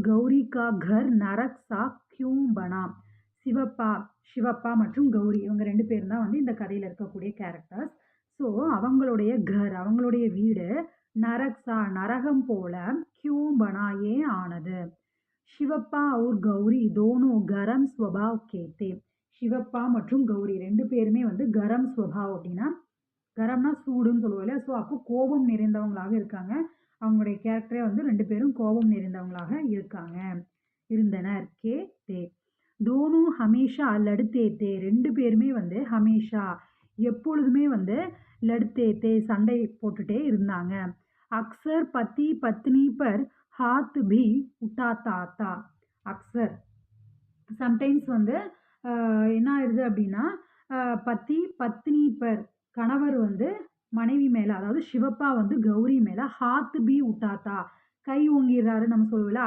गौरी का घर नरक सा क्यों बना? சிவப்பா சிவப்பா மற்றும் கௌரி இவங்க 2 பேரும் தான் வந்து இந்த கதையில இருக்கக்கூடிய கேரக்டர்ஸ். ஸோ அவங்களுடைய அவங்களுடைய வீடு நரக்ஸா நரகம் போல கியூம் பனா ஏன் ஆனது? சிவப்பா और கௌரி दोनों गरम स्वभाव के थे. சிவப்பா மற்றும் கௌரி 2 பேருமே வந்து கரம் ஸ்வபாவ் அப்படின்னா கரம்னா சூடுன்னு சொல்லுவோம் இல்லையா? ஸோ அப்போ கோபம் நிறைந்தவங்களாக இருக்காங்க. அவங்களுடைய கேரக்டரே வந்து 2 பேரும் கோபம் நிறைந்தவங்களாக இருந்தனர். தே. தோனோ ஹமேஷா லடுத்தே தே 2 பேருமே வந்து ஹமேஷா எப்பொழுதுமே வந்து லடுத்தே தே சண்டை போட்டுட்டே இருந்தாங்க. அக்சர் பத்தி பத்னி பர் ஹாத் பி உட்டாத்தா தா. அக்சர் சம்டைம்ஸ் வந்து என்ன ஆயிருது அப்படின்னா, பத்தி பத்னி பர் கணவர் வந்து மனைவி மேல, அதாவது சிவப்பா வந்து கௌரி மேல ஹாத் பி உட்டாத்தா கை ஓங்கிர்றாரு நம்ம சொல்லுவோம்ல,